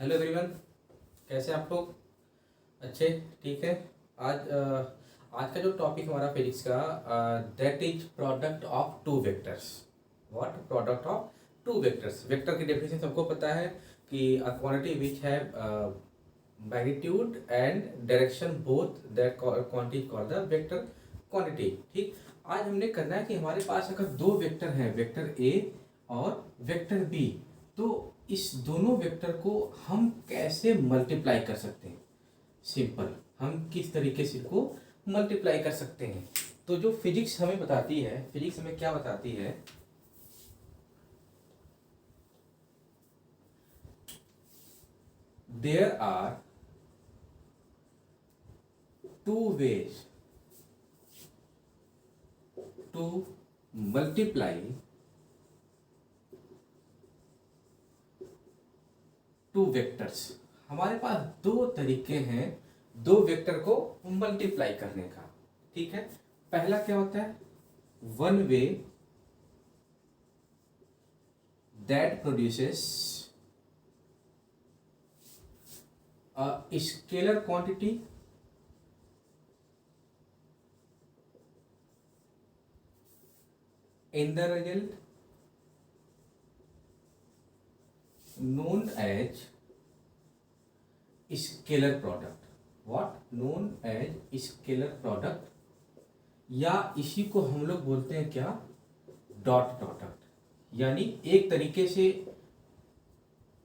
Hello everyone, कैसे आप लोग? अच्छे, ठीक है। आज का जो टॉपिक हमारा फिजिक्स का, that is product of two vectors. What product of two vectors? Vector की डेफिनेशन सबको पता है कि a quantity which have magnitude and direction both, that quantity is called the vector quantity. ठीक, आज हमने करना है कि हमारे पास अगर दो वेक्टर हैं, वेक्टर ए और वेक्टर बी, तो इस दोनों वेक्टर को हम कैसे मल्टीप्लाई कर सकते हैं। सिंपल, हम किस तरीके से इसको मल्टीप्लाई कर सकते हैं। तो जो फिजिक्स हमें बताती है, फिजिक्स हमें क्या बताती है, there are two ways to multiply two vectors. हमारे पास दो तरीके हैं दो वेक्टर को मल्टीप्लाई करने का। ठीक है, पहला क्या होता है? One way that produces a scalar quantity in the result known as scalar product. What known as scalar product, या इसी को हम लोग बोलते हैं क्या? Dot product. यानी एक तरीके से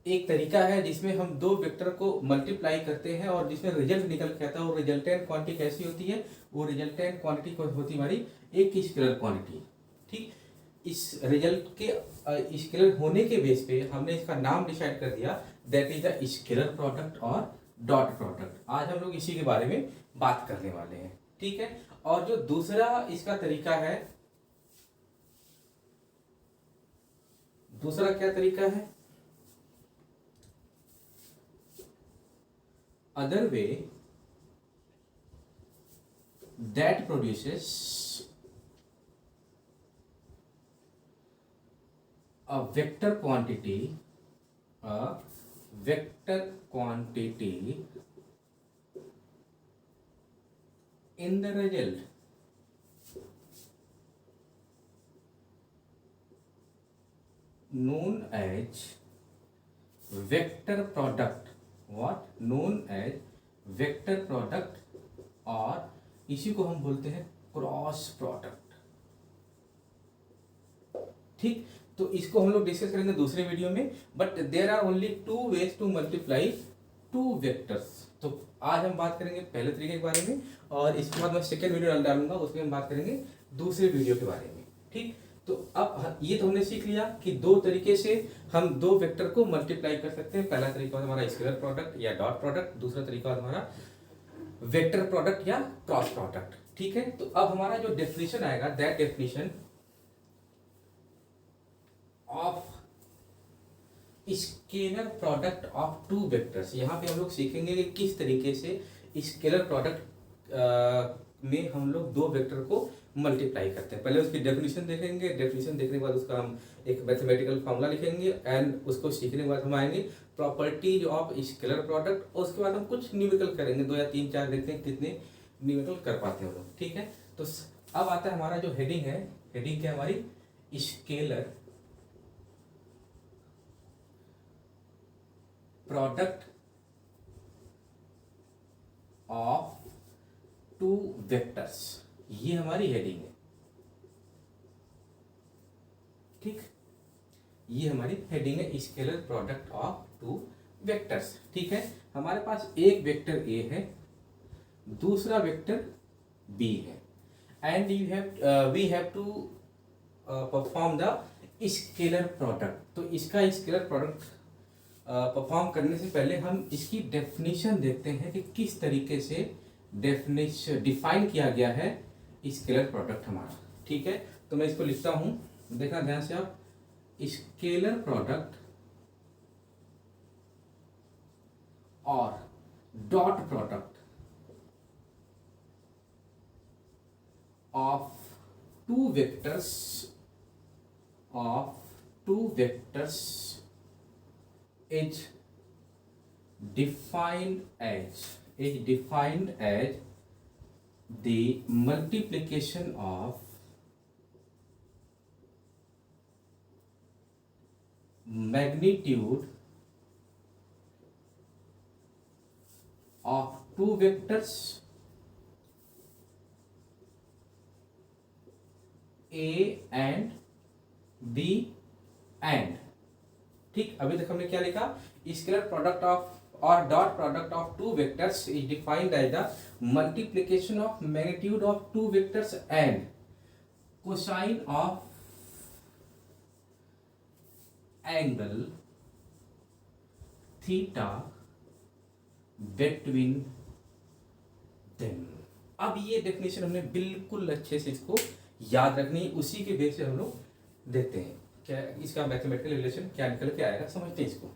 एक तरीका है जिसमें हम दो वेक्टर को मल्टीप्लाई करते हैं और जिसमें रिजल्ट निकल के आता है। वो रिजल्टेंट क्वांटिटी कैसी होती है? वो रिजल्टेंट क्वांटिटी होती है हमारी एक स्केलर क्वांटिटी। ठीक, इस रिजल्ट के स्केलर होने के बेस पे हमने इसका नाम डिसाइड कर दिया, that is the scalar product और डॉट प्रोडक्ट। आज हम लोग इसी के बारे में बात करने वाले हैं। ठीक है, और जो दूसरा इसका तरीका है, दूसरा क्या तरीका है? Other way that produces a vector quantity a vector quantity in the result known as vector product। what known as vector product, और इसी को हम बोलते हैं क्रॉस प्रोडक्ट। ठीक, तो इसको हम लोग डिस्कस करेंगे दूसरे वीडियो में। But there are only two ways to multiply two vectors. तो आज हम बात करेंगे पहले तरीके के बारे में, और इसके बाद मैं सेकेंड वीडियो डालूंगा, उसमें हम बात करेंगे दूसरे वीडियो के बारे में। ठीक, तो अब ये तो हमने सीख लिया कि दो तरीके से हम दो वेक्टर को मल्टीप्लाई कर सकते हैं। पहला तरीका हमारा स्केलर प्रोडक्ट या डॉट प्रोडक्ट, दूसरा तरीका हमारा वेक्टर प्रोडक्ट या क्रॉस प्रोडक्ट। ठीक है, तो अब हमारा जो डेफिनेशन आएगा, that definition of scalar product of two vectors. यहाँ पे हम लोग सीखेंगे कि किस तरीके से स्केलर प्रोडक्ट में हम लोग दो वेक्टर को मल्टीप्लाई करते हैं। पहले उसकी डेफिनेशन देखेंगे, डेफिनेशन देखने के बाद उसका हम एक मैथमेटिकल फॉर्मूला लिखेंगे, एंड उसको सीखने के बाद हम आएंगे प्रॉपर्टीज ऑफ स्केलर प्रोडक्ट, और उसके बाद हम कुछ न्यूमेरिकल करेंगे, 2 या 3 4 देखते हैं कितने न्यूमेरिकल कर पाते हैं हम लोग। ठीक है, तो अब आता है हमारा जो हेडिंग है, हेडिंग क्या है हमारी? Scalar product of two vectors, ये हमारी हेडिंग है। ठीक, ये हमारी हेडिंग है, scalar product of two vectors. ठीक है, हमारे पास एक वेक्टर ए है, दूसरा वेक्टर बी है, and we have to perform the scalar product. तो इसका स्केलर प्रोडक्ट परफॉर्म करने से पहले हम इसकी डेफिनेशन देखते हैं कि किस तरीके से डेफिनेशन डिफाइन किया गया है स्केलर प्रोडक्ट हमारा। ठीक है, तो मैं इसको लिखता हूं, देखना ध्यान से आप। स्केलर प्रोडक्ट और dot product of two vectors is defined as is defined as the multiplication of magnitude of two vectors A and B and, ठीक, अभी तक हमने क्या लिखा, स्केलर प्रोडक्ट ऑफ और dot product of two vectors is defined as the multiplication of magnitude of two vectors and cosine of angle theta between them. अब ये definition हमने बिल्कुल अच्छे से इसको याद रखनी है, उसी के बेस पे हम लोग देखते हैं क्या इसका मैथमेटिकल रिलेशन क्या निकल के आएगा, समझते हैं इसको।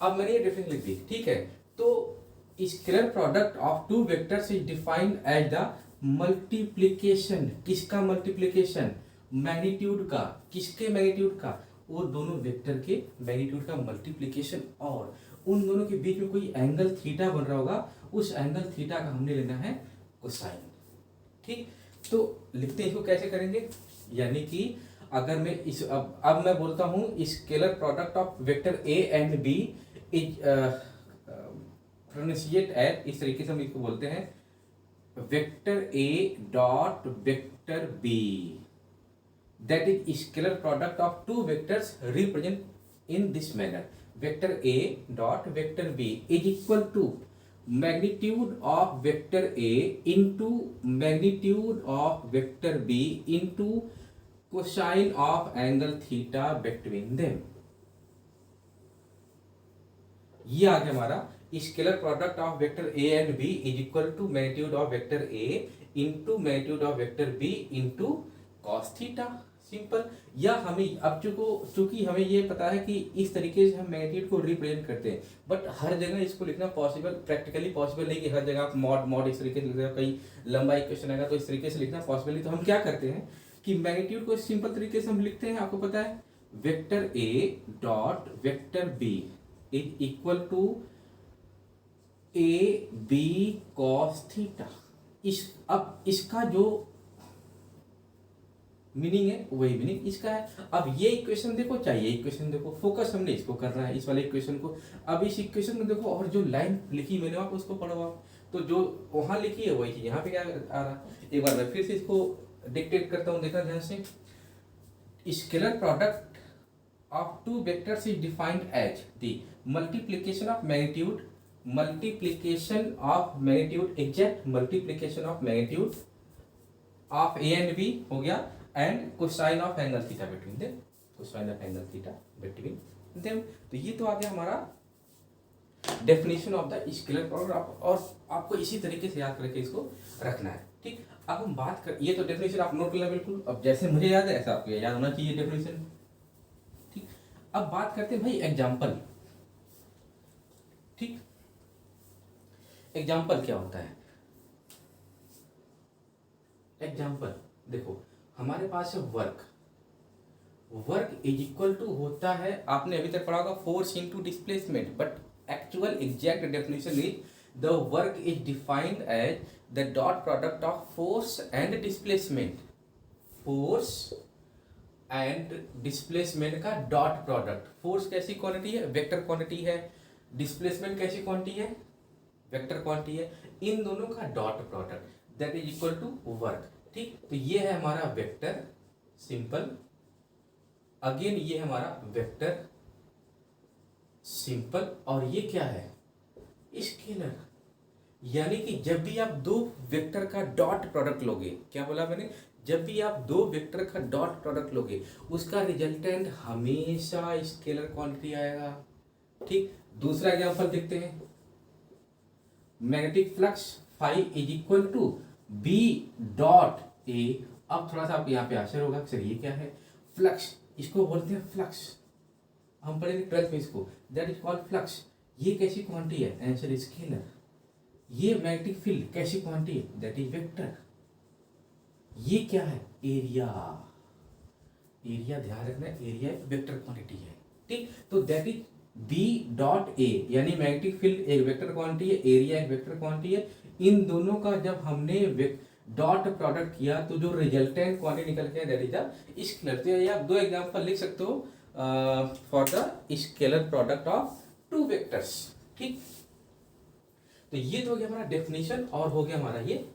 अब मैंने ये डेफिनेशन लिख दी, ठीक है। तो scalar product of two vectors is defined as the multiplication, किसका मल्टीप्लिकेशन, मैग्नीट्यूड का, किसके मैग्नीट्यूड का, वो दोनों वेक्टर के मैग्नीट्यूड का मल्टीप्लिकेशन, और उन दोनों के बीच में कोई एंगल थीटा बन रहा होगा, उस एंगल थीटा का हमने लेना है कोसाइन, ठीक। तो लिखते हैं इसको कैसे करेंगे, यानी कि अगर मैं इस अब मैं बोलता हूं scalar product of vector A and B is pronunciate as, इस तरीके से हम इसको बोलते हैं vector A dot vector B, that is scalar product of two vectors represent in this manner, vector A dot vector B is equal to magnitude of vector A into magnitude of vector B into cosine of angle theta between them। ये आ गया हमारा scalar product of vector A and B is equal to magnitude of vector A into magnitude of vector B into cos theta, simple. या हमें अब चूंकि हमें ये पता है कि इस तरीके से हम मैग्नीट्यूड को रिप्रेजेंट करते हैं, बट हर जगह इसको लिखना पॉसिबल, प्रैक्टिकली पॉसिबल नहीं कि हर जगह आप मॉड इस तरीके से लिखना, कहीं लंबा इक्वेशन आएगा तो इस तरीके से लिखना पॉसिबल नहीं। तो हम क्या करते हैं कि मैग्नीट्यूड को सिंपल तरीके से हम लिखते हैं, आपको पता है vector A dot vector B is equal to A B cos theta. अब इसका जो मीनिंग है वही मीनिंग इसका है। अब ये इक्वेशन देखो, चाहिए इक्वेशन देखो, फोकस हमने इसको करना है, इस वाले इक्वेशन को। अब इस इक्वेशन में देखो, और जो लाइन लिखी मैंने आप उसको पढ़ो आप, तो जो वहां लिखी है वही चीज यहाँ पे क्या आ रहा। एक बार मैं फिर से इसको डिक्टेट करता हूँ, देखना ध्यान से। Scalar product of two vectors is defined as the multiplication of magnitude, multiplication of magnitude, exact multiplication of magnitude of A and B हो गया, and cosine of angle theta between them, cosine of angle theta between them. तो ये तो आ गया हमारा definition of the scalar product, और आपको इसी तरीके से याद करके इसको रखना है, ठीक। अब हम बात कर, ये तो डेफिनेशन आप नोट करना बिल्कुल, अब जैसे मुझे याद है ऐसा आपको याद होना चाहिए डेफिनेशन, ठीक। अब बात करते हैं भाई एग्जाम्पल, ठीक। एग्जाम्पल क्या होता है, एग्जाम्पल देखो हमारे पास है work, work is equal to होता है, आपने अभी तक पढ़ा होगा force into displacement, but actual exact definition is the work is defined as the dot product of force and displacement, force and displacement का डॉट प्रोडक्ट। फोर्स कैसी quantity है, वेक्टर क्वांटिटी है, डिस्प्लेसमेंट कैसी क्वांटिटी है, vector quantity है, इन दोनों का dot product that is equal to work, ठीक। तो ये है हमारा वेक्टर सिंपल, अगेन ये है हमारा वेक्टर सिंपल, और ये क्या है स्केलर। यानी कि जब भी आप दो वेक्टर का डॉट प्रोडक्ट लोगे, क्या बोला मैंने, जब भी आप दो वेक्टर का डॉट प्रोडक्ट लोगे उसका रिजल्टेंट हमेशा स्केलर क्वांटिटी आएगा, ठीक। दूसरा एग्जांपल देखते हैं, magnetic flux phi is equal to B dot A. अब थोड़ा सा आप यहाँ पे आश्चर्य होगा, सर ये क्या है, फ्लक्स, इसको बोलते हैं फ्लक्स, हम पढ़ेंगे 12th में इसको, दैट इज कॉल्ड फ्लक्स। ये कैसी क्वांटिटी है, आंसर स्केलर। ये मैग्नेटिक फील्ड कैसी क्वांटिटी है, दैट इज वेक्टर। ये क्या है, एरिया, एरिया ध्यान रखना, एरिया वेक्टर क्वांटिटी है, ठीक। तो that is B dot A, यानी मैग्नेटिक फील्ड एक वेक्टर क्वांटिटी है, एरिया एक वेक्टर क्वांटिटी है। इन दोनों का जब हमने डॉट प्रोडक्ट किया तो जो रिजल्टेंट क्वांटिटी निकल के दैट इज द स्केलर। तो ये आप दो एग्जांपल लिख सकते हो for the scalar product of two vectors. ठीक, तो ये तो हो गया हमारा डेफिनेशन और हो गया हमारा ये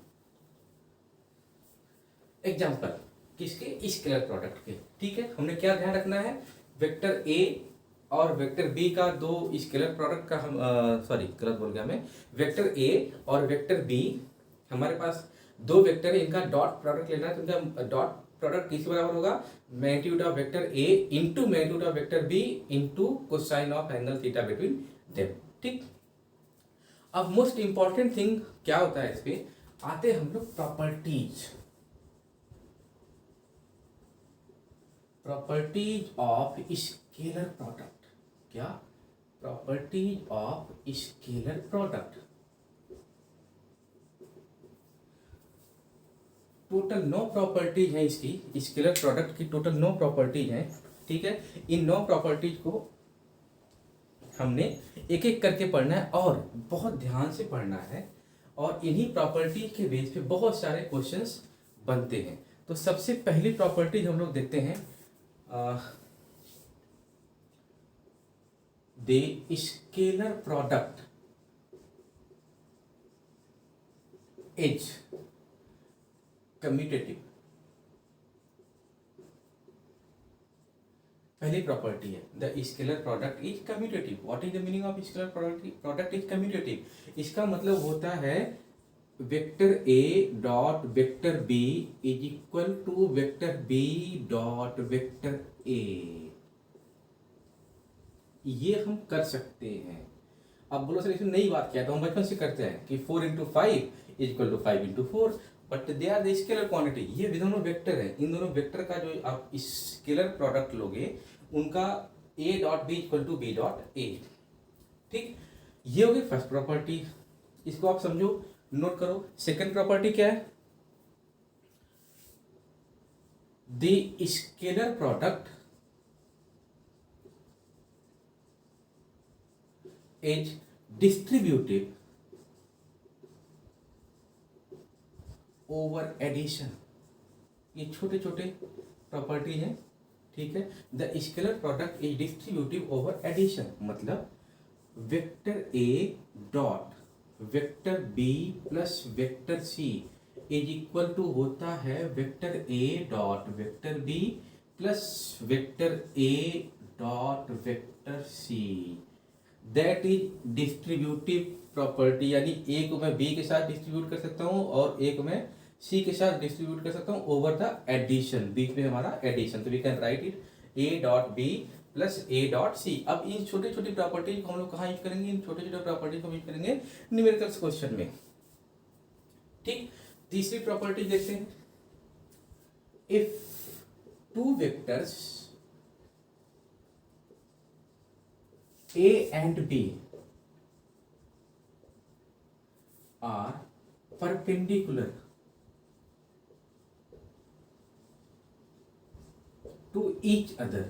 एग्जांपल किसके, स्केलर प्रोडक्ट के। ठीक है, हमने क्या ध्यान रखना है, वेक्टर ए और वेक्टर बी का दो स्केलर प्रोडक्ट का हम सॉरी गलत बोल गया मैं, वेक्टर ए और वेक्टर बी हमारे पास दो वेक्टर है, इनका डॉट प्रोडक्ट लेना है। तो इनका डॉट प्रोडक्ट किसके बराबर होगा, magnitude of vector A into magnitude of vector B into cosine of angle theta between them. ठीक, अब मोस्ट इंपॉर्टेंट थिंग क्या होता है, इस पे आते हम लोग properties, properties of scalar product. क्या, properties of scalar product. Total 9 properties हैं इसकी, स्केलर प्रोडक्ट की टोटल 9 प्रॉपर्टीज हैं। ठीक है, इन 9 प्रॉपर्टीज को हमने एक एक करके पढ़ना है और बहुत ध्यान से पढ़ना है, और इन्हीं प्रॉपर्टी के बेस पे बहुत सारे क्वेश्चंस बनते हैं। तो सबसे पहली प्रॉपर्टी हम लोग देखते हैं, the scalar product is commutative. पहली प्रॉपर्टी है the scalar product is commutative. What is the meaning of scalar product is commutative. इसका मतलब होता है vector A dot vector B is equal to vector B dot vector A. ये हम कर सकते हैं। अब बोलो सर इसमें नई बात क्या है, तो हम बचपन से करते हैं कि 4 into 5 is equal to 5 into 4, but they are the scalar quantity. ये दोनों वेक्टर है, इन दोनों वेक्टर का जो आप स्केलर प्रोडक्ट लोगे उनका a dot B equal to B dot A. ठीक, ये होगी फर्स्ट प्रॉपर्टी, इसको आप समझो, नोट करो। सेकंड प्रॉपर्टी क्या है, the scalar product is distributive over addition. ये छोटे छोटे प्रॉपर्टीज हैं। ठीक है, the scalar product is distributive over addition, मतलब vector A dot vector b plus vector c is equal to होता है vector A dot vector b plus vector A dot vector c. That is distributive property, यानी a को मैं B के साथ distribute कर सकता हूँ और ए को मैं सी के साथ डिस्ट्रीब्यूट कर सकता हूँ ओवर द एडिशन, बीच में हमारा एडिशन। तो we can write it A dot B plus A dot C. अब इन छोटी छोटी प्रॉपर्टीज को हम लोग कहाँ यूज करेंगे, इन छोटे छोटे प्रॉपर्टीज को यूज करेंगे न्यूमेरिकल्स क्वेश्चन में। ठीक, तीसरी प्रॉपर्टी देखते हैं, if two vectors A and B are perpendicular to each other,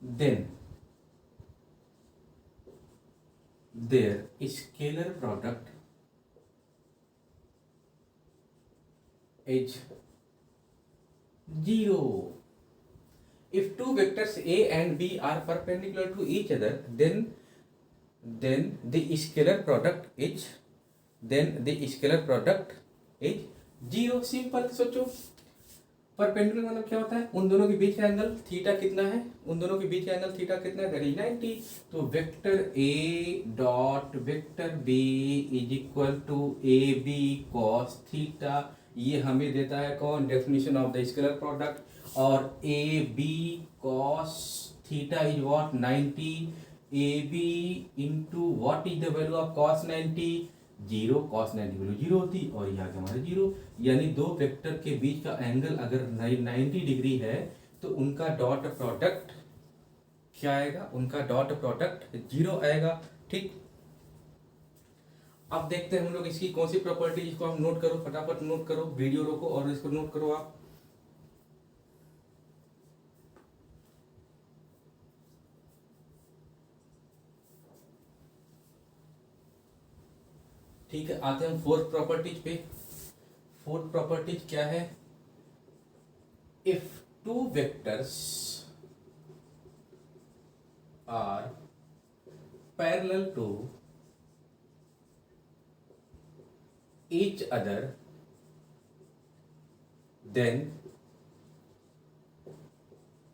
then their scalar product is 0. If two vectors A and B are perpendicular to each other, then the scalar product is zero. Simple सोचो, perpendicular मतलब क्या होता है, उन दोनों के बीच का angle theta कितना है, उन दोनों के बीच का एंगल थीटा कितना है, दैट इज 90। तो vector A dot vector B is equal to A B cos theta. ये हमें देता है कौन, definition of the scalar product. और a B cos theta is what 90, a B into what is the value of cos 90, 0। Cos 90 value 0 होती और यहाँ के हमारे 0, यानी दो वेक्टर के बीच का एंगल अगर 90 डिग्री है तो उनका डॉट प्रोडक्ट क्या आएगा, उनका डॉट प्रोडक्ट 0 आएगा। ठीक, अब देखते हैं हम लोग इसकी कौन सी प्रॉपर्टी, इसको आप नोट करो, फटाफट नोट करो, वीडियो रोको और इसको नोट करो आप। ठीक है, आते हैं हम फोर्थ प्रॉपर्टीज पे। फोर्थ प्रॉपर्टीज क्या है? If two vectors are parallel to each other, then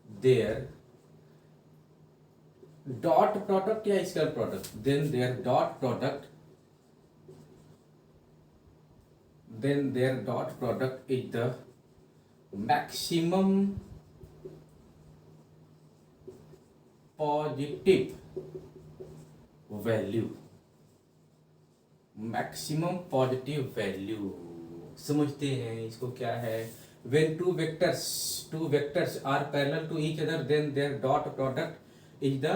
their dot product या scalar product, then their dot product, then their dot product is the maximum positive value। Maximum positive value समझते हैं इसको क्या है? When two vectors are parallel to each other, then their dot product is the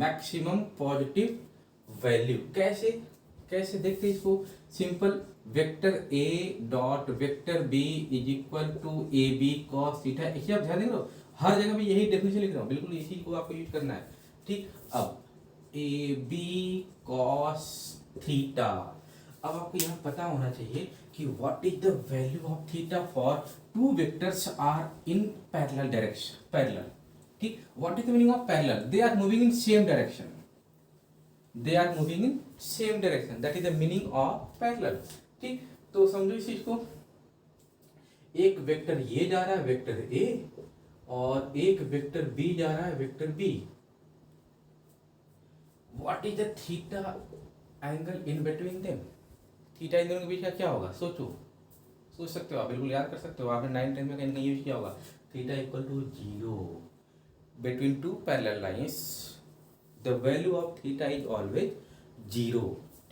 maximum positive value. कैसे कैसे देखते हैं इसको? Simple, vector A dot vector B is equal to A B cos theta. इसे आप ध्यान देंगे, हर जगह पे यही डेफिनेशन लिख रहा हूँ, बिल्कुल इसी को आपको यूज करना है। ठीक, अब ए बी कॉस थीटा। अब आपको यहाँ पता होना चाहिए कि what is the value of theta for two vectors are in parallel direction. Parallel, ठीक, what is the meaning of parallel? They are moving in same direction, they are moving in same direction, that is the meaning of parallel. ठीक, तो समझो इस चीज को, एक vector ये जा रहा है वेक्टर ए, और एक वेक्टर बी जा रहा है vector b. What is the theta angle in between them? Theta in दोनों के बीच का क्या होगा? सोचो, सोच सकते हो आप, बिल्कुल याद कर सकते हो, आपने 9th 10th में कहीं यूज किया होगा। Theta equal to 0 between two parallel lines, the value of theta is always 0।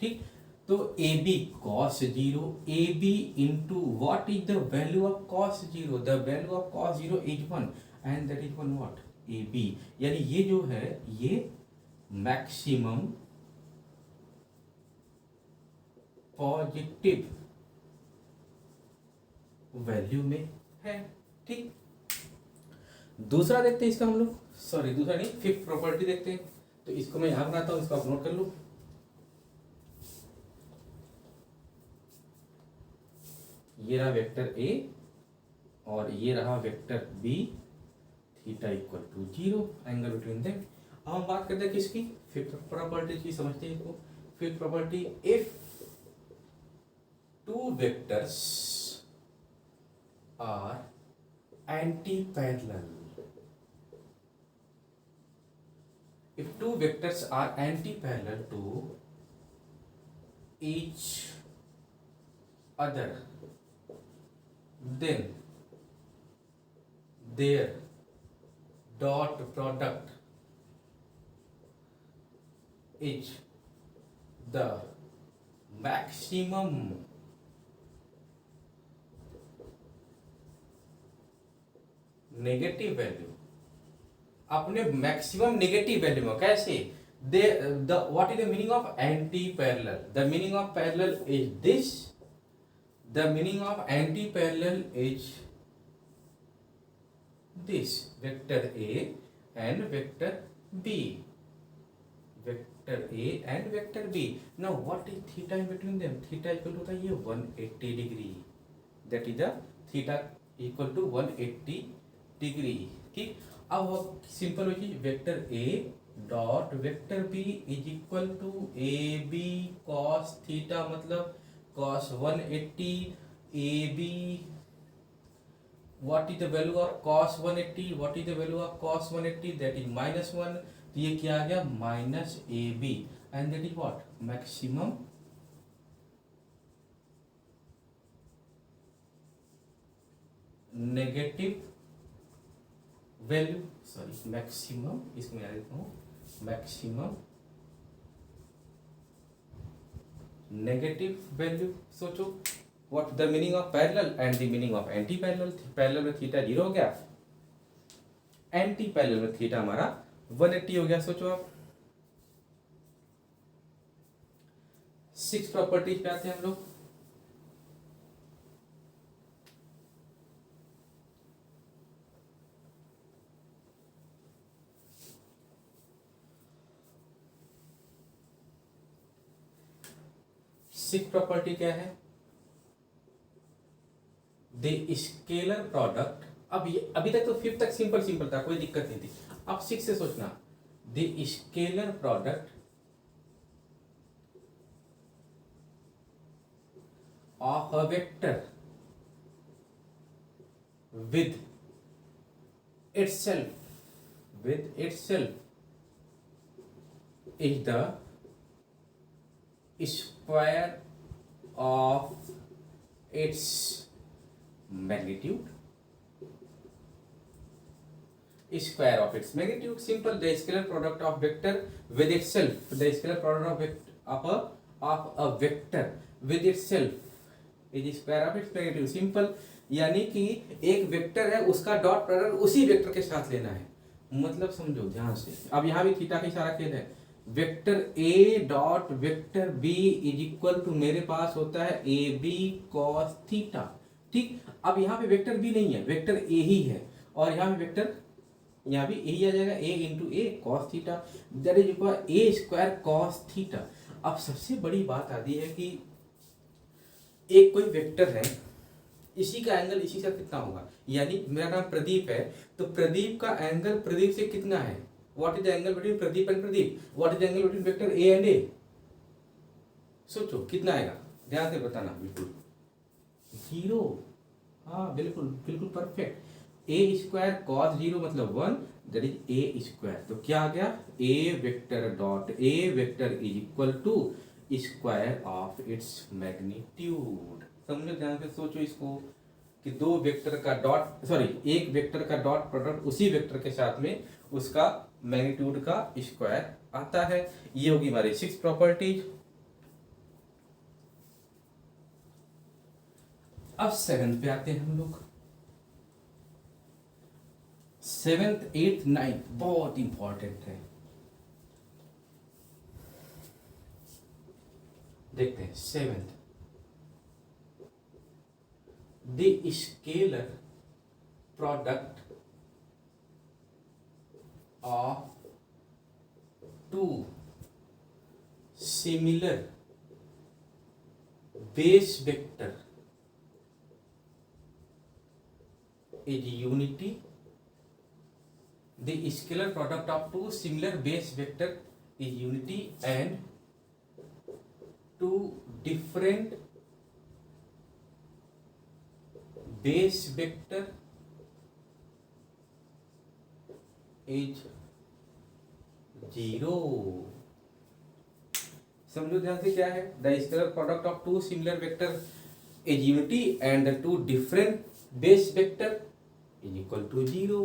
ठीक, तो A B cos 0, A B into what is the value of cos 0? The value of cos 0 is 1 and that is 1 what? A B. यानी ये जो है ये maximum positive value में है। ठीक, दूसरा देखते हैं इसका हम लोग, सॉरी दूसरा नहीं, फिफ्थ प्रॉपर्टी देखते हैं। तो इसको मैं यहां बनाता हूं, इसको आप नोट कर लो। ये रहा वेक्टर ए और ये रहा vector B, theta equal to 0, angle between them. अब हम बात करते हैं किसकी? फिफ्थ प्रॉपर्टी की, समझते हैं इसको। Fifth property, if two vectors are anti-parallel, if two vectors are anti-parallel to each other, then their dot product is the maximum negative value. अपने मैक्सिमम नेगेटिव वैल्यू में कैसे? They the what is the meaning of anti parallel? The meaning of parallel is this, the meaning of anti parallel is this, vector A and vector b, vector A and vector b. Now what is theta in between them? Theta equal होता है ये 180 degree, that is the theta equal to 180 degree. ठीक, अब simple हो चीज, vector A dot vector B is equal to A B cos theta, मतलब cos 180 a b. What is the value of cos 180? What is the value of cos 180? That is -1। तो ये क्या आ गया? Minus a b, and that is what? Maximum negative value, sorry maximum, इसको मैं याद देता हूँ, मैक्सिमम नेगेटिव वैल्यू। सोचो, what the meaning of parallel and the meaning of anti parallel? Parallel में थीटा 0 हो गया, एंटी पैरेलल में थीटा हमारा 180 हो गया। सोचो आप। 6 प्रॉपर्टीज पे आते हैं हम लोग। सिक्स प्रॉपर्टी क्या है, द स्केलर प्रोडक्ट। अब ये अभी तक तो फिफ्थ तक सिंपल सिंपल था, कोई दिक्कत नहीं थी। अब सिक्स से सोचना, the scalar product of a vector with itself is the square of its magnitude. Square of its magnitude, simple. The scalar product of vector with itself, the scalar product of a vector with itself is square of its magnitude, simple. यानी कि एक vector है, उसका dot product उसी vector के साथ लेना है। मतलब समझो ध्यान से, अब यहाँ भी थीटा का इशारा किया है, vector A dot vector B is equal to, मेरे पास होता है ए बी कॉस थीटा। ठीक, अब यहाँ पे वेक्टर बी नहीं है, वेक्टर ए ही है, और यहाँ पे वेक्टर, यहाँ भी ए ही आ जाएगा, a into a cos theta, that is equal a square cos theta. अब सबसे बड़ी बात आती है कि एक कोई वेक्टर है, इसी का एंगल इसी से कितना होगा, यानी मेरा नाम प्रदीप है, तो प्रदीप का एंगल प्रदीप से कितना है, what is the angle between Pradeep and Pradeep, what is the angle between vector A and a, सोचो कितना आएगा, ध्यान से बताना, बिल्कुल जीरो। हाँ बिल्कुल बिल्कुल perfect. A square cos zero मतलब one, that is a square. तो क्या आ गया, a vector dot a vector is equal to square of its magnitude. समझो, ध्यान से सोचो इसको, कि दो वेक्टर का डॉट, सॉरी एक वेक्टर का डॉट प्रोडक्ट उसी वेक्टर के साथ में उसका मैग्नीट्यूड का स्क्वायर आता है। ये होगी हमारी सिक्स प्रॉपर्टीज। अब सेवेंथ पे आते हैं हम लोग। सेवेंथ एट्थ नाइन्थ बहुत इंपॉर्टेंट है, देखते हैं। Seventh, the scalar product of two similar base vector is unity. The scalar product of two similar base vector is unity, and two different base vector is zero. समझो ध्यान से क्या है, the scalar product of two similar vector is unity and the two different base vector is equal to zero.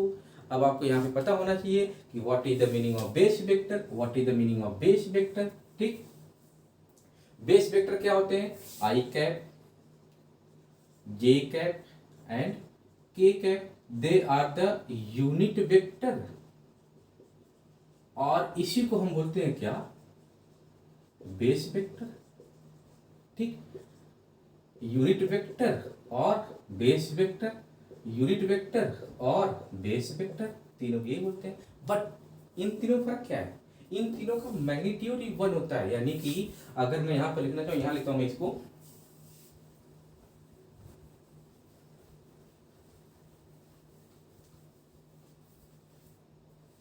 अब आपको यहाँ पे पता होना चाहिए कि what is the meaning of base vector, what is the meaning of base vector. ठीक, base vector क्या होते हैं, i cap, j cap and k cap, they are the unit vector, और इसी को हम बोलते हैं क्या, बेस वेक्टर। ठीक, यूनिट वेक्टर और बेस वेक्टर, यूनिट वेक्टर और बेस वेक्टर, तीनों ये बोलते हैं। बट इन तीनों का क्या है, इन तीनों का मैग्नीट्यूड ही वन होता है। यानी कि अगर मैं यहां पर लिखना चाहूं, यहां लिखता हूं मैं इसको,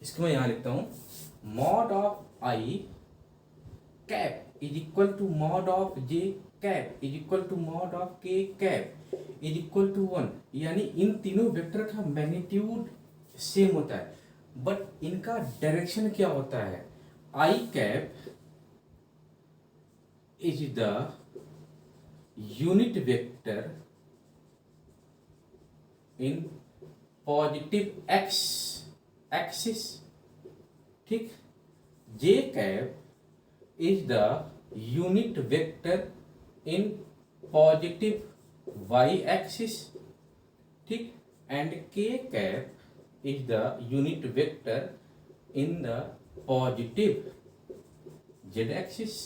इसको मैं यहां लिखता हूं, mod of i cap is equal to mod of j cap is equal to mod of k cap is equal to one. यानी इन तीनों वेक्टर का मैग्नीट्यूड सेम होता है, बट इनका डायरेक्शन क्या होता है, i cap is the unit vector in positive x axis. ठीक, j cap is the unit vector in positive y axis. ठीक, and k cap is the unit vector in the positive z axis.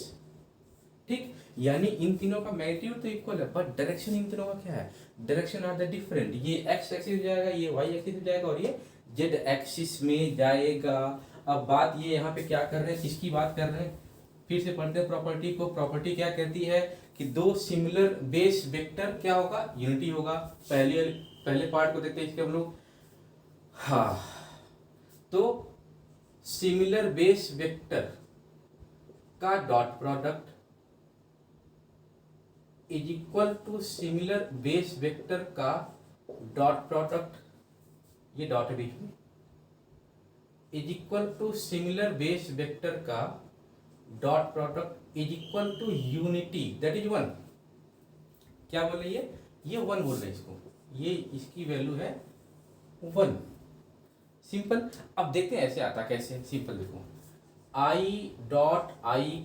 ठीक, यानी इन तीनों का magnitude तो equal है, but direction in तीनों का क्या है, डायरेक्शन आर द डिफरेंट। ये एक्स एक्सिस हो जाएगा, ये वाई एक्सिस हो जाएगा, और ये जेड एक्सिस में जाएगा। अब बात ये यहाँ पे क्या कर रहे हैं, किसकी बात कर रहे हैं, फिर से पढ़ते हैं प्रॉपर्टी को। प्रॉपर्टी क्या कहती है कि दो सिमिलर बेस वेक्टर क्या होगा, यूनिटी होगा। पहले पहले पार्ट को देखते हैं इसके हम लोग। हाँ, तो सिमिलर बेस वेक्टर का dot product is equal to similar base vector का डॉट प्रोडक्ट, ये डॉट है बीच में, is equal to similar base vector का dot product is equal to unity, that is one. क्या बोल रही है, ये वन बोल रहे हैं इसको, ये इसकी वैल्यू है वन। सिंपल। अब देखते हैं ऐसे आता कैसे। सिंपल देखो, i dot i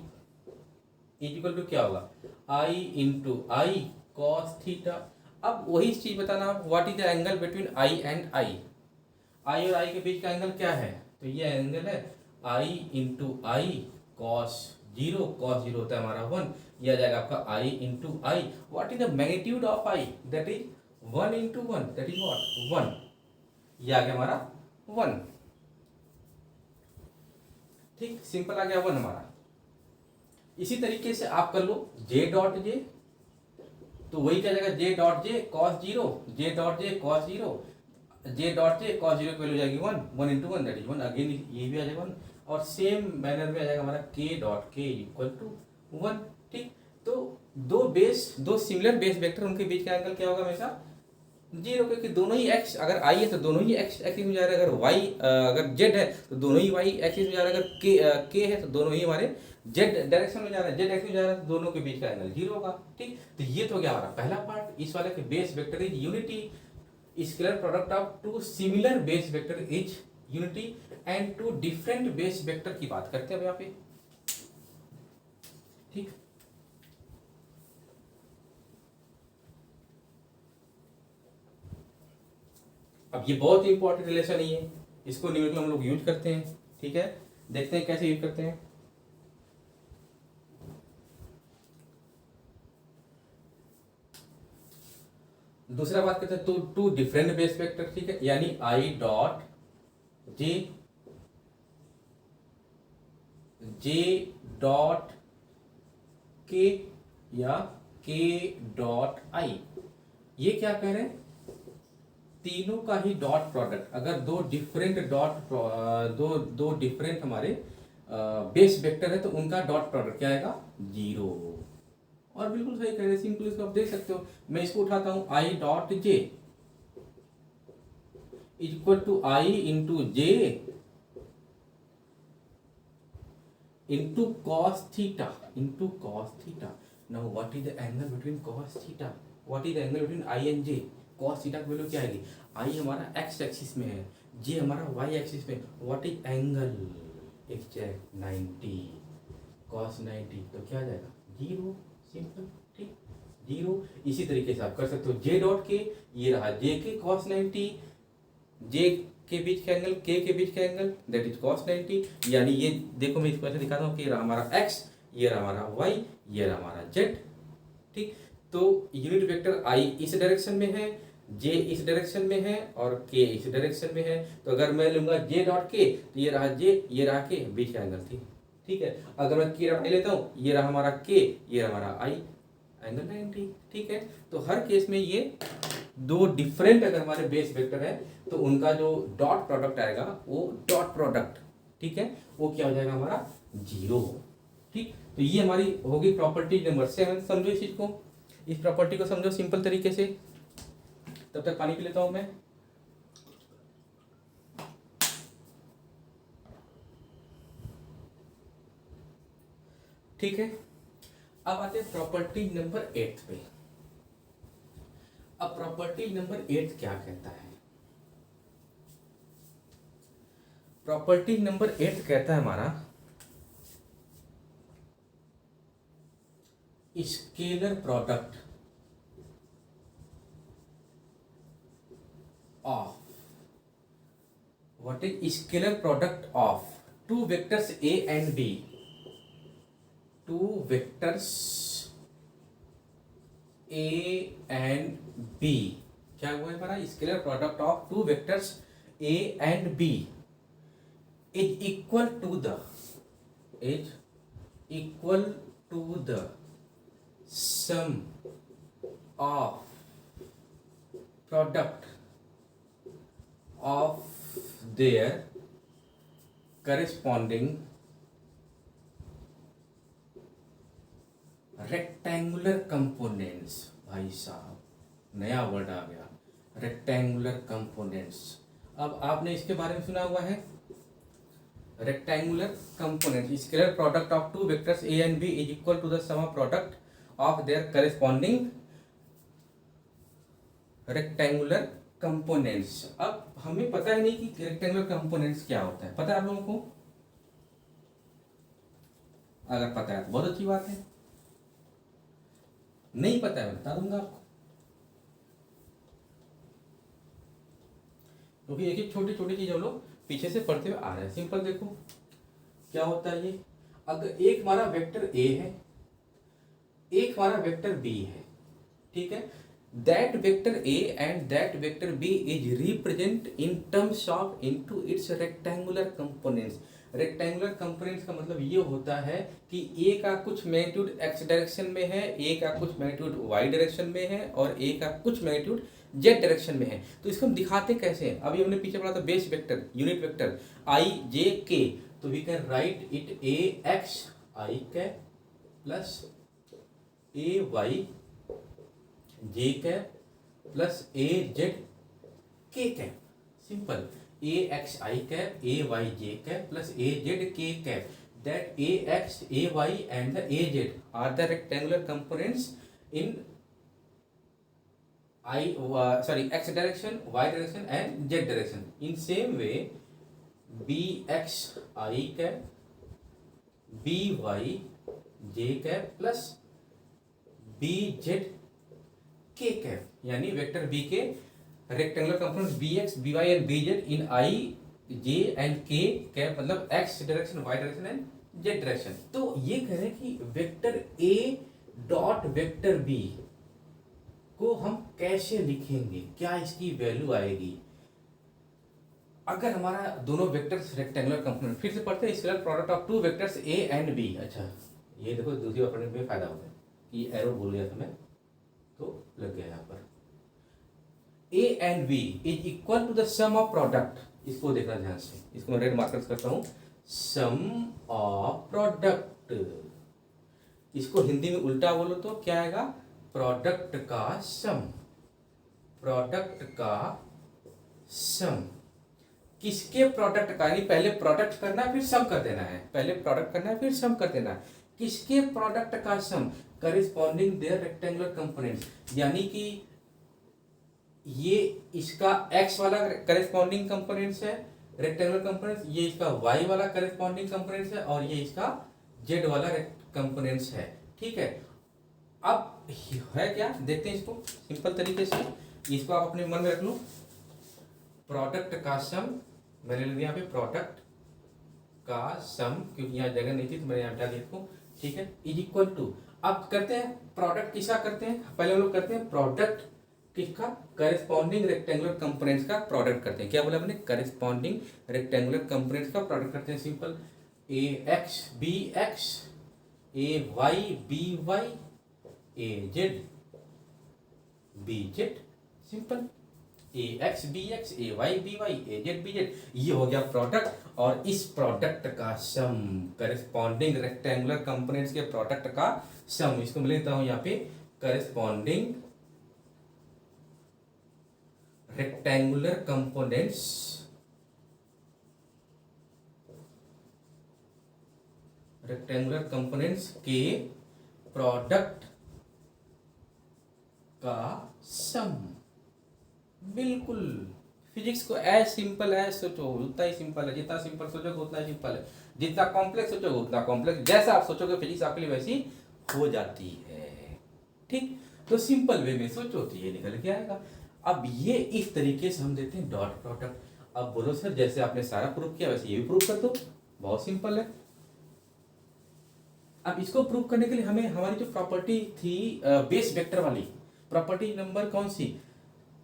is equal to क्या होगा, i into i cos theta. अब वही चीज बताना, what is the angle between I and i. I और आई के बीच का एंगल क्या है, तो ये एंगल है i into i cos zero. Cos zero होता है हमारा वन, यह आ जाएगा आपका i into i. What is the magnitude of i, that is one into one, that is what one. ये आ गया हमारा वन। ठीक, सिंपल आ गया वन हमारा। इसी तरीके से आप कर लो जे डॉट जे, तो वही क्या जाएगा जे डॉट जे कॉस जीरो, जे डॉट जे कॉस जीरो, जे डॉट जे कॉस जीरो की वैल्यू जाएगी one, one into one that is one. Again ये भी आ जाएगा वन, और सेम मैनर में आ जाएगा हमारा के डॉट के इक्वल टू वन। ठीक, तो दो सिमिलर बेस वेक्टर, उनके बीच का एंगल क्या होगा हमेशा जीरो, क्योंकि दोनों ही एक्स, अगर आई है तो दोनों ही एक्स एक्सिस में जा रहे हैं, अगर वाई अगर जेड है तो दोनों ही वाई एक्सिस में जा रहे हैं, अगर के है तो दोनों ही हमारे जेड डायरेक्शन में जा रहे हैं, जेड एक्सिस में जा रहे हैं, तो दोनों के बीच का एंगल जीरो होगा। ठीक, तो ये तो क्या हमारा पहला पार्ट। इस वाले के base vector is unity, scalar product of two similar base vector is unity and two different base vector की बात करते हैं अब यहाँ पे। ठीक, अब ये बहुत इंपॉर्टेंट रिलेशन ही है, इसको न्यूमेरिकल हम लोग यूज करते हैं। ठीक है, देखते हैं कैसे यूज करते हैं। दूसरा बात करते हैं तो टू डिफरेंट बेस वेक्टर। ठीक है, यानी आई डॉट जे, जे डॉट के या के डॉट आई, ये क्या कह रहे हैं, तीनों का ही डॉट प्रोडक्ट। अगर दो डिफरेंट हमारे बेस वेक्टर है तो उनका डॉट प्रोडक्ट क्या आएगा, जीरो। और बिल्कुल सही कह रहे हैं, सिंपल इसको आप देख सकते हो। मैं इसको उठाता हूं, I dot J equal to I into J into cos theta, into cos theta. Now what is the angle between cos theta, what is the angle between I and J. Cos theta की value क्या आएगी, आई हमारा x axis में है, जे हमारा Y axis में। What is angle, exact 90, cos 90, तो क्या आ जाएगा जीरो। सिंपल। ठीक, जीरो। इसी तरीके से आप कर सकते हो जे डॉट के, ये रहा जे के कॉस 90, जे के बीच का एंगल, के बीच का एंगल दैट इज कॉस 90। यानी ये देखो, मैं इसको ऐसे दिखाता हूँ कि ये रहा हमारा एक्स, ये रहा हमारा वाई, ये रहा हमारा जेड। ठीक, तो यूनिट वेक्टर आई इस डायरेक्शन में है, जे इस डायरेक्शन में है और के इस डायरेक्शन में है। तो अगर मैं लूंगा जे डॉट के, तो ये रहा जे, ये रहा के, बीच का एंगल थी। ठीक है, अगर मैं के डॉट लेता हूँ, ये रहा हमारा के, ये रहा हमारा आई, एंगल 90। ठीक है, तो हर केस में ये दो डिफरेंट अगर हमारे बेस वेक्टर है तो उनका जो डॉट प्रोडक्ट आएगा वो डॉट प्रोडक्ट, ठीक है, वो क्या हो जाएगा हमारा जीरो। ठीक, तो ये हमारी होगी प्रॉपर्टी नंबर 7। समझो इस चीज को, इस प्रॉपर्टी को समझो सिंपल तरीके से। तब तक पानी पी लेता हूं मैं। ठीक है, अब आते हैं प्रॉपर्टी नंबर 8 पे। अब प्रॉपर्टी नंबर 8 क्या कहता है, प्रॉपर्टी नंबर 8 कहता है हमारा scalar product of, what is scalar product of two vectors A and B, two vectors A and B. क्या हुआ है हमारा, scalar product of two vectors A and B is equal to the sum of product of their corresponding rectangular components. भाई साहब नया word आ गया, rectangular components. अब आपने इसके बारे में सुना हुआ है, rectangular component scalar product of two vectors A and B is equal to the sum of product of their corresponding rectangular components. अब हमें पता ही नहीं कि रेक्टेंगुलर कंपोनेंट्स क्या होता है, पता है आप लोगों को? अगर पता है तो बहुत अच्छी बात है, नहीं पता है बता दूंगा आपको, क्योंकि एक एक छोटी छोटी चीज हम लोग पीछे से पढ़ते हुए आ रहे हैं। सिंपल देखो क्या होता है ये, अगर एक हमारा वेक्टर ए है, एक हमारा वेक्टर बी है, ठीक है, that vector A and that vector B is represent in terms of into its rectangular components. Rectangular components का मतलब ये होता है कि ए का कुछ मैग्नीट्यूड एक्स डायरेक्शन में है, ए का कुछ मैग्नीट्यूड वाई डायरेक्शन में है और ए का कुछ मैग्नीट्यूड जेड डायरेक्शन में है। तो इसको हम दिखाते कैसे हैं? अभी हमने पीछे पढ़ा था base vector, unit vector i j k, तो we can write it a x I cap plus A Y J cap plus A Z के cap. Simple, a x I cap a Y J cap plus A Z के cap, that a x a y and the a z are the rectangular components in x direction, y direction and z direction. In same way, bx I cap, by j cap plus bz k cap, यानी vector b के rectangular component bx, by and bz in I, j and k cap, मतलब x direction, y direction and z direction. तो ये कह रहे हैं कि vector a dot vector b को हम कैसे लिखेंगे, क्या इसकी वैल्यू आएगी अगर हमारा दोनों वेक्टर्स रेक्टेंगुलर कंपोनेंट। फिर से पढ़ते हैं, scalar product of two vectors A and B. अच्छा ये देखो दूसरी ऑपरेटर में फायदा होता है कि एरो भूल गया था मैं, तो लग गया यहाँ पर। A and B is equal to the sum of product, इसको देखना ध्यान से, इसको मैं रेड मार्कर्स करता हूं, सम ऑफ प्रोडक्ट। इसको हिंदी में उल्टा बोलो तो क्या आएगा? प्रोडक्ट का सम, प्रोडक्ट का सम। किसके प्रोडक्ट का, यानी पहले प्रोडक्ट करना है फिर सम कर देना है, पहले प्रोडक्ट करना है फिर सम कर देना है। किसके प्रोडक्ट का सम? करिस्पॉन्डिंग देयर रेक्टेंगुलर कंपोनेंट्स, यानी कि ये इसका x वाला करिस्पॉन्डिंग कंपोनेंट्स है रेक्टेंगुलर कंपोनेंट्स, ये इसका y वाला करिस्पॉन्डिंग कंपोनेंट्स है और ये इसका z वाला कंपोनेंट्स है। ठीक है, अब है क्या देखते हैं इसको सिंपल तरीके से, इसको आप अपने मन में रख लो। प्रोडक्ट का सम मैंने लिख दिया यहाँ पे, प्रोडक्ट का सम, क्योंकि यहाँ जगह नहीं थी तो मैंने यहाँ हटा दिया इसको। ठीक है, इज इक्वल टू, अब करते हैं प्रोडक्ट किसका करते हैं, पहले हम लोग करते हैं प्रोडक्ट किसका? करेस्पॉन्डिंग रेक्टेंगुलर कंपोनेंट्स का प्रोडक्ट करते हैं। क्या बोला मैंने? करेस्पॉन्डिंग रेक्टेंगुलर कंपोनेंट्स का प्रोडक्ट करते हैं। Simple, a x b x, a y b Y, A Z B Z. Simple, a x b x, a y b Y, A Z B Z, ये हो गया प्रोडक्ट। और इस product का सम, corresponding rectangular components के product का सम, इसको मैं लेता हूं यहाँ पे करेस्पॉन्डिंग रेक्टेंगुलर कंपोनेंट्स के प्रोडक्ट का सम। बिल्कुल फिजिक्स को एज सिंपल एज सोचो उतना ही सिंपल है, जितना सिंपल सोचोगे उतना ही सिंपल है, जितना कॉम्प्लेक्स सोचोगे उतना कॉम्प्लेक्स, जैसा आप सोचोगे फिजिक्स आपके लिए वैसी हो जाती है। ठीक, तो सिंपल वे में सोचो तो ये निकल के आएगा। अब ये इस तरीके से हम देते हैं डॉट प्रोडक्ट। अब बोलो सर जैसे आपने सारा प्रूफ किया वैसे ये भी प्रूफ कर दो, बहुत सिंपल है। अब इसको प्रूव करने के लिए हमें हमारी जो प्रॉपर्टी थी बेस वेक्टर वाली, प्रॉपर्टी नंबर कौन सी?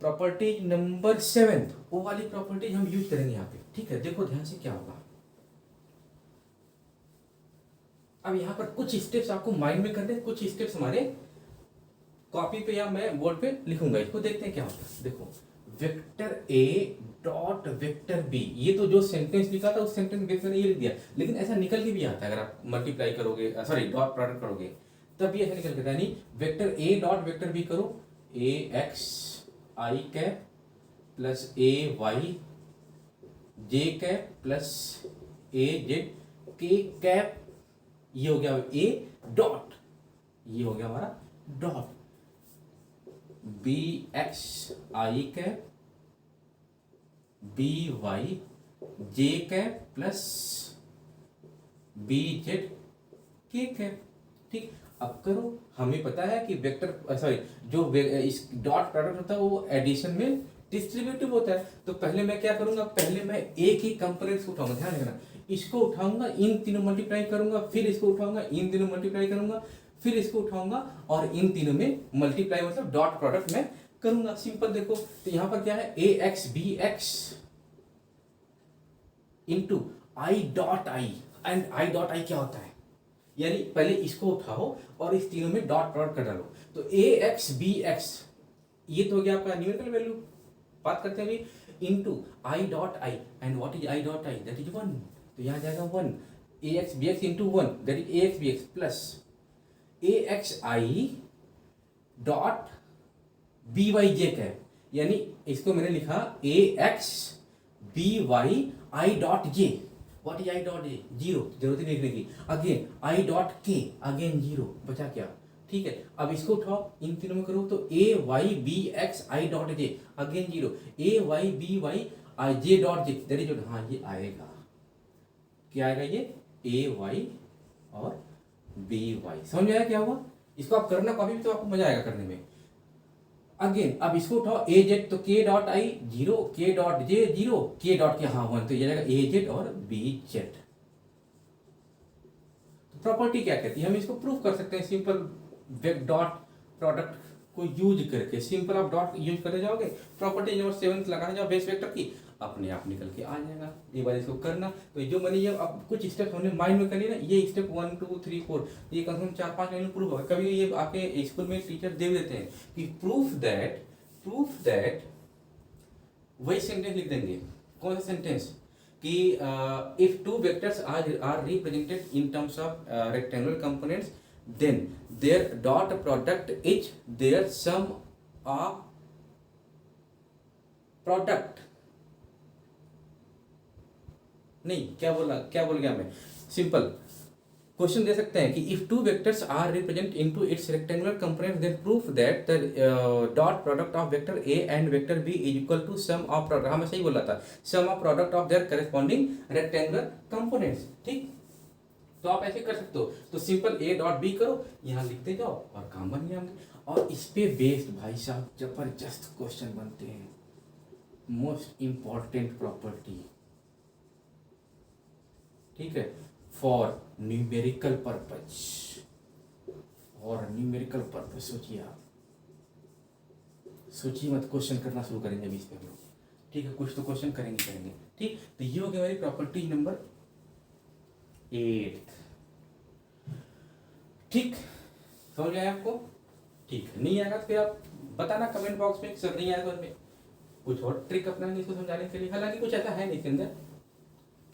प्रॉपर्टी नंबर 7, वो वाली प्रॉपर्टी हम यूज करेंगे यहाँ पे। ठीक है, देखो ध्यान से क्या होगा। अब यहाँ पर कुछ स्टेप्स आपको माइंड में करने, कुछ स्टेप्स हमारे कॉपी पे या मैं बोर्ड पे लिखूंगा इसको, देखते हैं क्या होता है। देखो वेक्टर ए डॉट वेक्टर बी, ये तो जो सेंटेंस लिखा था उस सेंटेंस बेस मैंने ये लिख दिया, लेकिन ऐसा निकल के भी आता है अगर आप मल्टीप्लाई करोगे, सॉरी डॉट प्रोडक्ट करोगे तब भी ऐसा निकल के आता है। यानी वेक्टर ए डॉट वेक्टर बी करो, A x I cap plus A Y J cap plus A Z के कैप, ये हो गया ए डॉट, ये हो गया हमारा डॉट बी एक्स आई कैप बी वाई जे कैप प्लस बी जेड के कैप। ठीक, अब करो, हमें पता है कि वेक्टर सॉरी जो इस डॉट प्रोडक्ट होता है वो एडिशन में डिस्ट्रीब्यूटिव होता है। तो पहले मैं क्या करूंगा, पहले मैं एक ही कंपोनेंट्स को उठाऊंगा, ध्यान रखना, इसको उठाऊंगा, इन तीनों मल्टीप्लाई करूंगा, फिर इसको उठाऊंगा, इन तीनों मल्टीप्लाई करूंगा, फिर इसको उठाऊंगा और इन तीनों में मल्टीप्लाई मतलब डॉट प्रोडक्ट में करूंगा। सिंपल देखो, तो यहां पर क्या है, a x b x into i dot i, and i dot i क्या होता है, यानी पहले इसको उठाओ और इस तीनों में डॉट प्रोडक्ट कर डालो। तो ए एक्स बी एक्स ये तो हो गया आपका न्यूमेरिकल वैल्यू, बात करते हैं अभी, into i dot i, and what is i dot i, that is 1, तो यहां जाएगा 1, a x b x into 1 that is a x b x plus a x i dot b Y J cap, यानी इसको मैंने लिखा a x b y i dot j, what is i dot j, zero, जरूरत ही नहीं लिखने की, again i dot k, again zero, बचा क्या, ठीक है। अब इसको उठाओ, इन तीनों में करो, तो a y b x i dot j, again zero, a y b y i j dot j, that is, हाँ ये आएगा, क्या आएगा ये, ए वाई और बी वाई, समझ में आया क्या हुआ। इसको आप करना कभी भी तो आपको मजा आएगा करने में। अगेन अब इसको उठाओ, ए जेड, तो के डॉट आई जीरो, के डॉट जे जीरो, के डॉट के हाँ 1, तो ये जाएगा ए जेड और बी जेड। तो प्रॉपर्टी क्या कहती है, हम इसको प्रूव कर सकते हैं सिंपल डॉट प्रोडक्ट को यूज करके। सिंपल आप डॉट यूज करते जाओगे, प्रॉपर्टी नंबर 7 लगाने जाओ बेस वेक्टर की, अपने आप निकल के आ जाएगा। एक बार इसको करना, तो जो मैंने ये अब कुछ स्टेप हमने माइंड में करनी ना, ये स्टेप 1 2 3 4 ये कम से कम 4-5 लाइन प्रूफ होगा। कभी ये आपके स्कूल में टीचर दे देते हैं कि प्रूफ दैट, वही सेंटेंस लिख देंगे। कौन सा सेंटेंस, कि if two vectors are represented in terms of rectangular components then their dot product is their sum of product, नहीं क्या बोल गया मैं, सिंपल क्वेश्चन दे सकते हैं कि if two vectors are represent into its rectangular component then proof that the dot product of vector A and vector B is equal to sum of product, हाँ मैं सही बोला था, sum of product of their corresponding rectangular components. ठीक, तो आप ऐसे कर सकते हो, तो सिंपल ए डॉट बी करो, यहाँ लिखते जाओ और काम बन गया। और इस पे बेस्ड भाई साहब जबरदस्त क्वेश्चन बनते हैं, मोस्ट इंपॉर्टेंट प्रॉपर्टी, ठीक है, फॉर न्यूमेरिकल पर्पज, और न्यूमेरिकल पर्पज सोचिए आप, सोचिए मत, क्वेश्चन करना शुरू करेंगे अभी इस पे हम लोग, ठीक है, कुछ तो क्वेश्चन करेंगे। ठीक, तो ये हो गया हमारी प्रॉपर्टी नंबर 8। ठीक, समझ आया आपको, ठीक है, नहीं आएगा तो फिर आप बताना कमेंट बॉक्स में, सर नहीं आएगा उसमें कुछ और ट्रिक अपनाएंगे इसको समझाने के लिए। हालांकि कुछ ऐसा है नहीं इसके अंदर,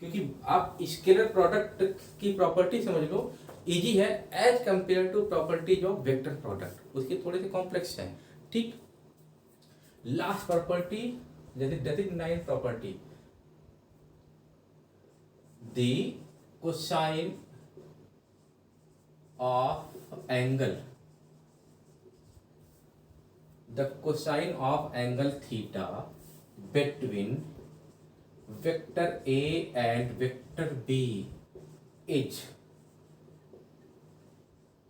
क्योंकि आप स्केलर प्रोडक्ट की प्रॉपर्टी समझ लो इजी है as compare to properties of vector product, उसके थोड़े से कॉम्प्लेक्स है। ठीक, लास्ट प्रॉपर्टी जैसे 9 property, the cosine of angle, the cosine of angle theta between vector A and vector B is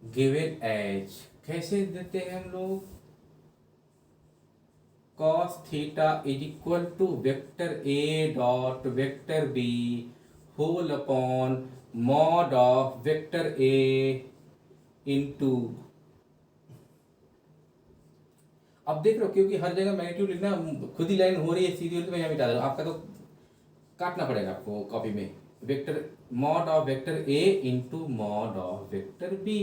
given as, कैसे देते हैं हम लोग, cos theta is equal to vector A dot vector B whole upon mod of vector A into, अब देख रहे हो क्योंकि हर जगह मैग्नीट्यूड लिखना खुद ही लाइन हो रही है सीधी, तो मैं यहाँ मिटा दे रहा हूँ, आपका तो काटना पड़ेगा आपको कॉपी में, vector mod of vector A into mod of vector B,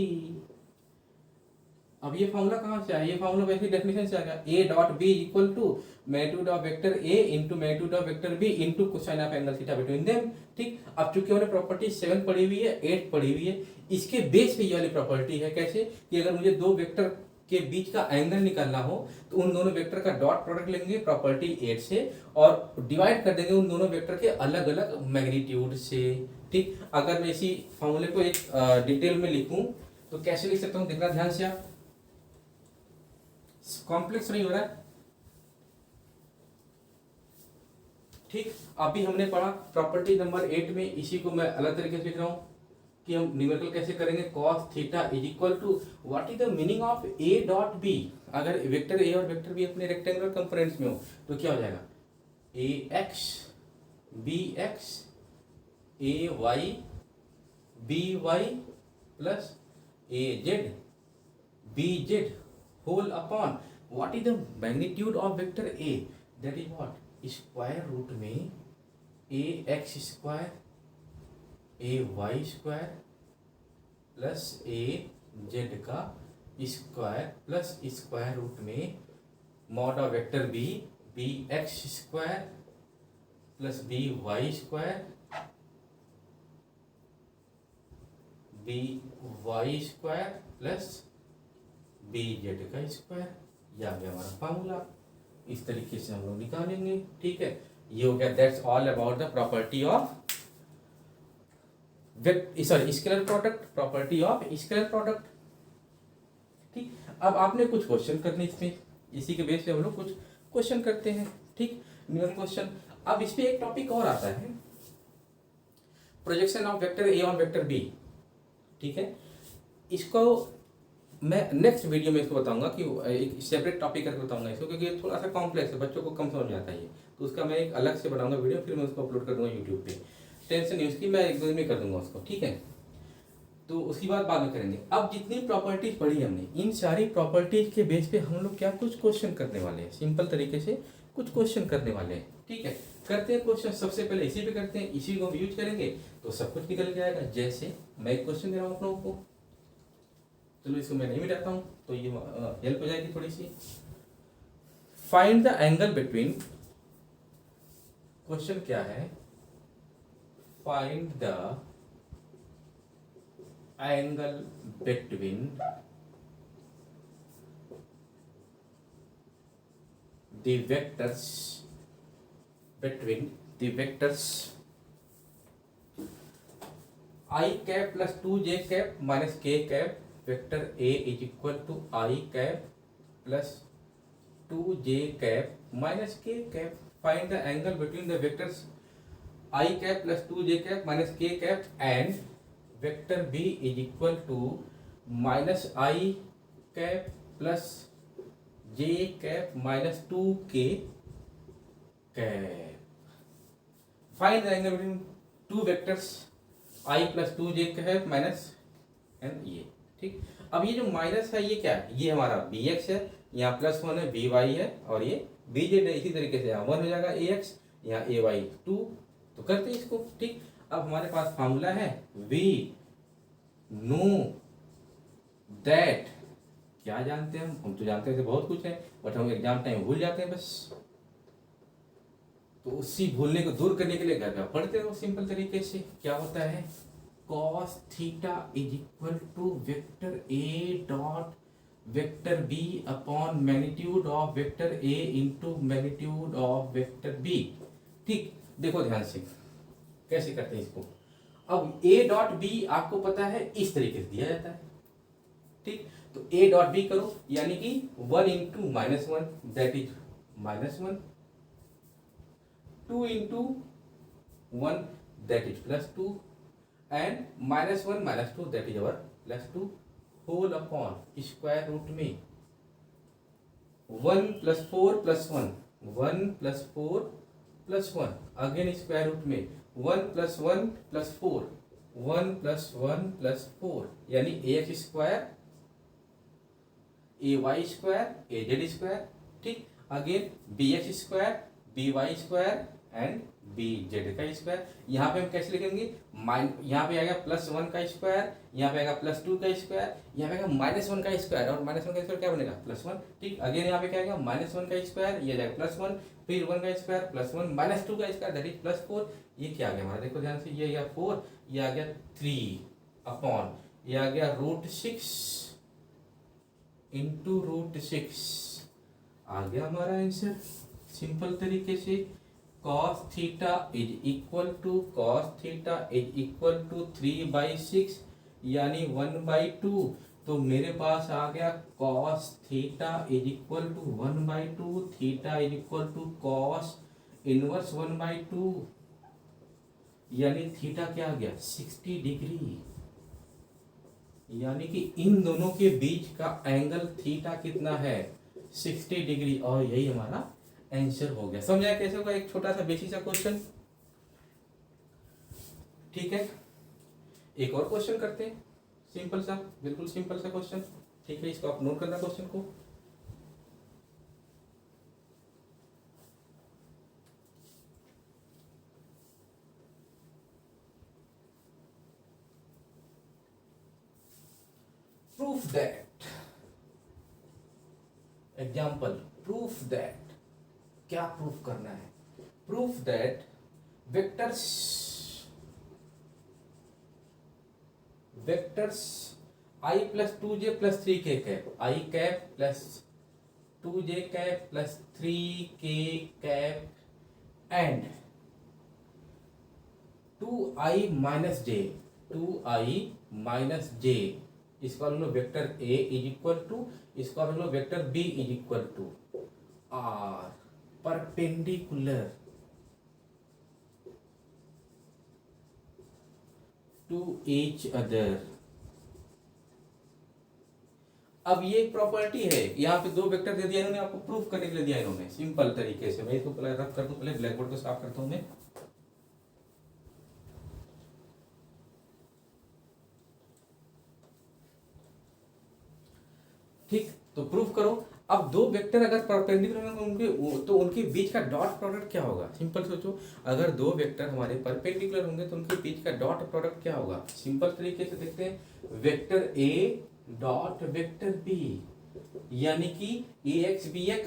अब ये फॉर्मूला कहाँ से आया, ये फॉर्मूला वैसे डेफिनेशन से आ गया, A dot B equal to magnitude of vector A into magnitude of vector B into cosine of angle theta between them. ठीक, अब चूंकि हमने प्रॉपर्टी 7 पढ़ी हुई है, 8 पढ़ी हुई है, इसके बेस पे ये वाली प्रॉपर्टी है। कैसे कि अगर मुझे दो वेक्टर के बीच का एंगल निकालना हो तो उन दोनों वेक्टर का डॉट प्रोडक्ट लेंगे प्रॉपर्टी 8 से और डिवाइड कर देंगे उन दोनों वेक्टर के अलग अलग मैग्नीट्यूड से। ठीक, अगर मैं इसी फॉर्मूले को एक डिटेल में लिखूं तो कैसे लिख सकता हूं, देखना ध्यान से आप, कॉम्प्लेक्स नहीं हो रहा है। ठीक, अभी हमने पढ़ा प्रॉपर्टी नंबर 8 में, इसी को मैं अलग तरीके से लिख रहा हूं कि हम न्यूमेरिकल कैसे करेंगे, cos theta is equal to what is the meaning of a dot b। अगर वेक्टर a और वेक्टर b अपने रेक्टेंगुलर कंपोनेंट्स में हो तो क्या हो जाएगा, ax bx ay by plus az bz whole upon what is the magnitude of vector a, that is what, square root में ax square ay square plus az का square plus square root में mod of vector b bx square plus by square by square plus bz का square. यह आ गया हमारा formula, इस तरीके से हम लोग निकालेंगे। ठीक है, ये हो गया, that's all about the property of scalar product, property of scalar product. ठीक, अब आपने कुछ क्वेश्चन करने इसमें, इसी के बेस पे हम लोग कुछ क्वेश्चन करते हैं। ठीक, न्यू क्वेश्चन। अब इस पे एक टॉपिक और आता है, projection of vector A on vector B. ठीक है, इसको मैं नेक्स्ट वीडियो में इसको बताऊंगा कि एक सेपरेट टॉपिक करके बताऊंगा इसको, क्योंकि ये थोड़ा सा कॉम्प्लेक्स है, बच्चों को कम समझ में आता है ये, तो उसका मैं एक अलग से बनाऊंगा वीडियो, फिर मैं उसको अपलोड कर दूंगा यूट्यूब पे। टेंशन नहीं उसकी, मैं एक दो दिन में कर दूंगा उसको। ठीक है, तो उसकी बात बाद में करेंगे। अब जितनी प्रॉपर्टीज पढ़ी हमने, इन सारी प्रॉपर्टीज के बेस पे हम लोग क्या कुछ क्वेश्चन करने वाले हैं, सिंपल तरीके से कुछ क्वेश्चन करने वाले हैं। ठीक है, करते हैं क्वेश्चन। सबसे पहले इसी पे करते हैं, इसी को हम यूज करेंगे तो सब कुछ निकल जाएगा। जैसे मैं एक क्वेश्चन दे रहा हूँ आप लोगों को, चलो इसको मैं नहीं मिटाता हूँ तो ये हेल्प हो जाएगी थोड़ी सी। Find the angle between, question क्या है, find the angle between the vectors I cap plus 2j cap minus k cap, vector A is equal to I cap plus 2j cap minus k cap. Find the angle between the vectors I cap plus 2j cap minus k cap and vector B is equal to minus I cap plus j cap minus 2k cap. Find the angle between two vectors I plus 2j cap minus and ये। ठीक, अब ये जो minus है ये क्या है, ये हमारा bx है, यहाँ प्लस 1 है, by है और ये bz है। इसी तरीके से यहाँ 1 हो जाएगा ax, यहाँ ay 2। तो करते हैं इसको। ठीक, अब हमारे पास फार्मूला है v नो दैट, क्या जानते हैं हम तो जानते हैं बहुत कुछ है, बट हम एग्जाम टाइम भूल जाते हैं बस। तो उसी भूलने को दूर करने के लिए घर का पढ़ते रहो सिंपल तरीके से। क्या होता है, cos theta is equal to vector a dot vector b upon magnitude of vector a into magnitude of vector b। ठीक, देखो ध्यान से कैसे करते हैं इसको। अब a डॉट b आपको पता है इस तरीके से दिया जाता है। ठीक, तो a डॉट b करो, यानी कि 1 into minus 1 that is minus 1, 2 into 1 that is plus 2 and minus 1 minus 2 that is our plus 2 whole upon square root में 1 plus 4 plus 1, 1 plus 4 plus 1 again square root में 1 प्लस 1 प्लस 4, 1 प्लस 1 प्लस 4 यानी ax square ay square az square. ठीक, again bx square by square and b z का square. यहाँ पे हम कैसे लिखेंगे, यहाँ पे आएगा +1 का स्क्वायर, यहाँ पे आएगा +2 का स्क्वायर, यहाँ पे आएगा -1 का स्क्वायर, और -1 का स्क्वायर क्या बनेगा +1। ठीक, अगेन यहाँ पे क्या आएगा -1 का स्क्वायर, ये जाएगा +1, फिर 1 का स्क्वायर +1 -2 का स्क्वायर दैट इज +4। ये क्या आ गया हमारा, देखो ध्यान से, ये आ गया 4, ये आ गया 3 अपॉन, ये आ गया √6 इंटू √6, आ गया हमारा आंसर सिंपल तरीके से। cos theta is equal to 3/6 यानी 1/2। तो मेरे पास आ गया cos theta is equal to 1/2, theta is equal to cos inverse 1/2, यानी थीटा क्या आ गया 60 डिग्री। यानी कि इन दोनों के बीच का एंगल थीटा कितना है 60 डिग्री, और यही हमारा आंसर हो गया। समझ आया कैसे होगा, एक छोटा सा बेसिक सा क्वेश्चन। ठीक है, एक और क्वेश्चन करते हैं, सिंपल सा, बिल्कुल सिंपल सा क्वेश्चन। ठीक है, इसको आप नोट करना क्वेश्चन को। Proof that, example, proof that, क्या प्रूफ करना है, proof that vectors I + 2j + 3k cap, I cap plus 2j cap plus 3k cap and 2i - j, इसको हम लोग vector A is equal to, इसको हम लोग vector B is equal to are perpendicular to each other. अब ये एक property है, यहाँ पे 2 वेक्टर दे दिया इन्होंने, आपको प्रूफ करने के लिए दिया इन्होंने सिंपल तरीके से। मैं इसको पहले रफ कर दूं, पहले ब्लैक बोर्ड को साफ करता हूं मैं। ठीक, तो प्रूफ करो। अब 2 वेक्टर अगर परपेंडिकुलर होंगे तो उनके बीच का डॉट प्रोडक्ट क्या होगा। सिंपल सोचो, अगर 2 वेक्टर हमारे परपेंडिकुलर होंगे तो उनके बीच का डॉट प्रोडक्ट क्या होगा। सिंपल तरीके से देखते हैं, vector A dot vector B, यानी कि AX BX,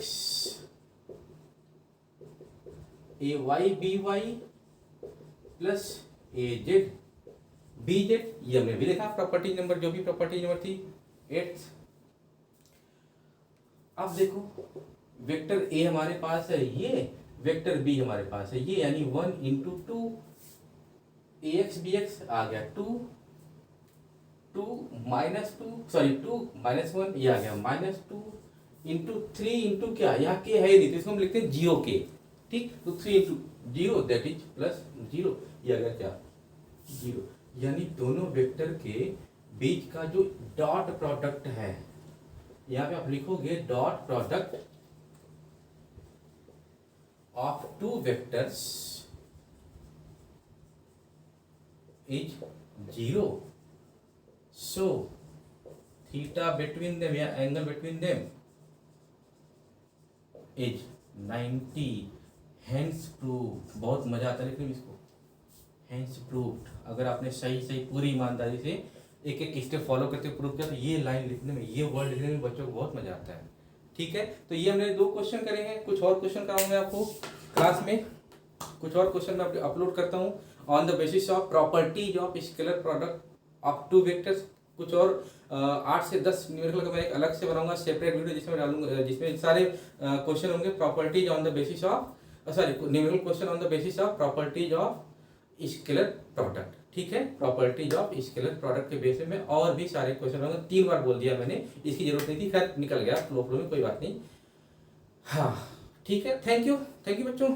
AY BY plus AZ BZ। ये हमने भी देखा प्रॉपर्टी नंबर, जो भी प्रॉपर्टी नंबर थी 8। अब देखो, वेक्टर A हमारे पास है ये, वेक्टर B हमारे पास है ये, यानी 1 × 2 AX BX आ गया 2 -2 सॉरी 2 -1, ये आ गया -2 × 3 × क्या, यहाँ के है नहीं तो इसको हम लिखते हैं 0k। ठीक, तो 3 × 0 दैट इज +0, ये आ गया क्या 0। यानी दोनों वेक्टर के बीच का जो डॉट प्रोडक्ट है, यहाँ पे आप लिखोगे dot product of 2 vectors is 0, so theta between them या angle between them is 90, hence proved. बहुत मजा आता है लिखने में इसको, हेंस प्रूव्ड। अगर आपने सही पूरी ईमानदारी से एक एक स्टेप फॉलो करते प्रूव किया तो ये लाइन लिखने में, ये वर्ड लिखने में बच्चों को बहुत मजा आता है। ठीक है, तो ये हमने 2 क्वेश्चन करे हैं, कुछ और क्वेश्चन कराऊंगा आपको क्लास में, कुछ और क्वेश्चन मैं अपलोड करता हूँ on the basis of properties of scalar product of 2 vectors. कुछ और 8 से 10 न्यूमेरिकल का मैं एक अलग से बनाऊंगा सेपरेट वीडियो, जिसमें डालूंगा, जिसमें सारे क्वेश्चन होंगे properties on the basis of, sorry numerical question on the basis of properties of scalar product. ठीक है, प्रॉपर्टीज ऑफ स्केलर प्रोडक्ट के बेसिस में और भी सारे क्वेश्चन होंगे। 3 बार बोल दिया मैंने, इसकी जरूरत नहीं थी, खैर निकल गया फ्लो में, कोई बात नहीं। हाँ ठीक है, थैंक यू बच्चों।